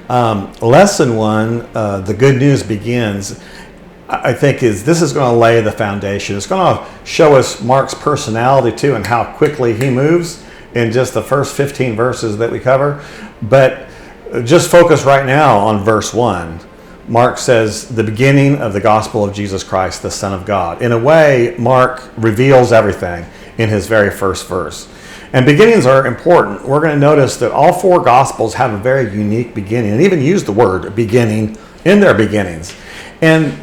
Lesson 1, the good news begins, I think this is going to lay the foundation. It's going to show us Mark's personality too and how quickly he moves in just the first 15 verses that we cover. But just focus right now on verse 1. Mark says, the beginning of the gospel of Jesus Christ, the Son of God. In a way, Mark reveals everything in his very first verse. And beginnings are important. We're going to notice that all 4 gospels have a very unique beginning, and even use the word beginning in their beginnings. And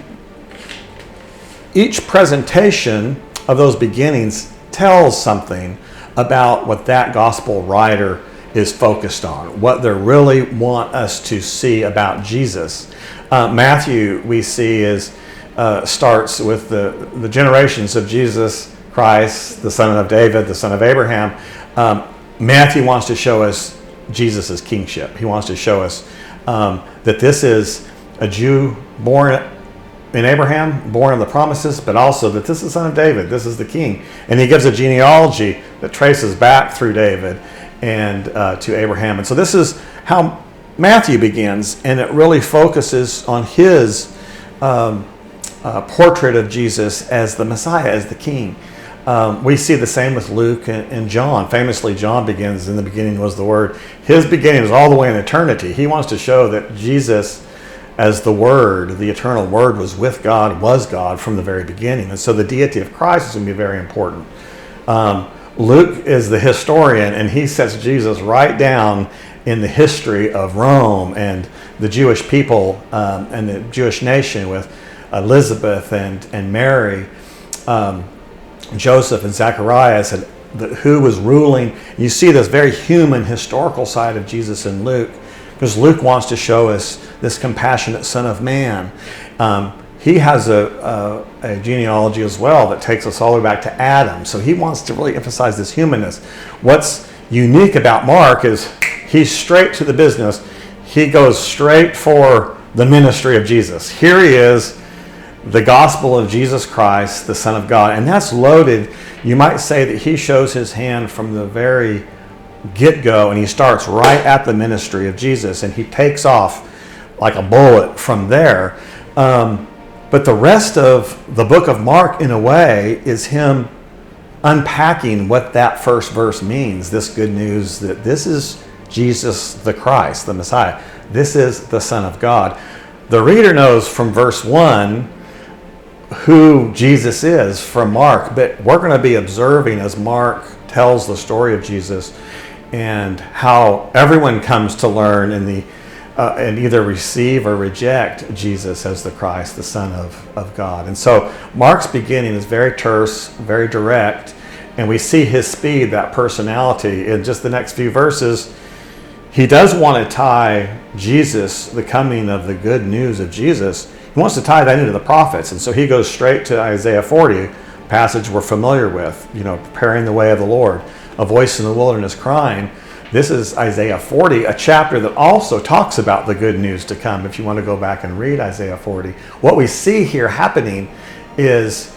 each presentation of those beginnings tells something about what that gospel writer is focused on, what they really want us to see about Jesus. Matthew, we see, starts with the generations of Jesus Christ, the son of David, the son of Abraham. Matthew wants to show us Jesus' kingship. He wants to show us that this is a Jew born in Abraham, born of the promises, but also that this is the son of David, this is the king. And he gives a genealogy that traces back through David and to Abraham. And so this is how Matthew begins, and it really focuses on his portrait of Jesus as the Messiah, as the king. We see the same with Luke and John. Famously, John begins, in the beginning was the Word. His beginning is all the way in eternity. He wants to show that Jesus, as the Word, the eternal Word, was with God, was God from the very beginning. And so the deity of Christ is going to be very important. Luke is the historian, and he sets Jesus right down in the history of Rome and the Jewish people and the Jewish nation with Elizabeth and Mary, Joseph and Zacharias, and who was ruling. You see this very human historical side of Jesus in Luke, because Luke wants to show us this compassionate Son of Man. He has a genealogy as well that takes us all the way back to Adam. So he wants to really emphasize this humanness. What's unique about Mark is he's straight to the business. He goes straight for the ministry of Jesus. Here he is, the gospel of Jesus Christ, the Son of God. And that's loaded. You might say that he shows his hand from the very get-go, and he starts right at the ministry of Jesus, and he takes off like a bullet from there. But the rest of the book of Mark, in a way, is him unpacking what that first verse means. This good news that this is Jesus the Christ, the Messiah. This is the Son of God. The reader knows from verse 1 who Jesus is from Mark, but we're going to be observing as Mark tells the story of Jesus and how everyone comes to learn and either receive or reject Jesus as the Christ, the Son of God. And so Mark's beginning is very terse, very direct, and we see his speed, that personality, in just the next few verses. He does want to tie Jesus, the coming of the good news of Jesus, he wants to tie that into the prophets. And so he goes straight to Isaiah 40, passage we're familiar with, preparing the way of the Lord, a voice in the wilderness crying. This is Isaiah 40, a chapter that also talks about the good news to come. If you want to go back and read Isaiah 40, what we see here happening is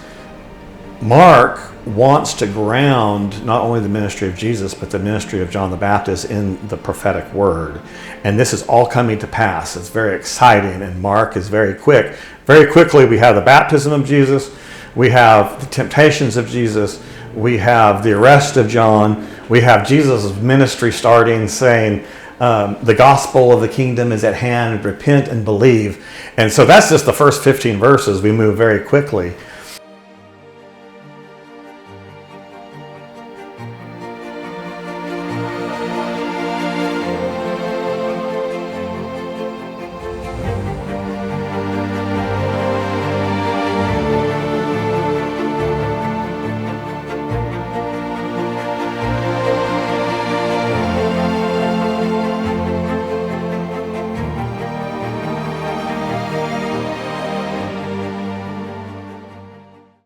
Mark wants to ground not only the ministry of Jesus, but the ministry of John the Baptist in the prophetic word. And this is all coming to pass. It's very exciting, and Mark is very quick. Very quickly, we have the baptism of Jesus. We have the temptations of Jesus. We have the arrest of John. We have Jesus' ministry starting, saying, the gospel of the kingdom is at hand, repent and believe. And so that's just the first 15 verses. We move very quickly.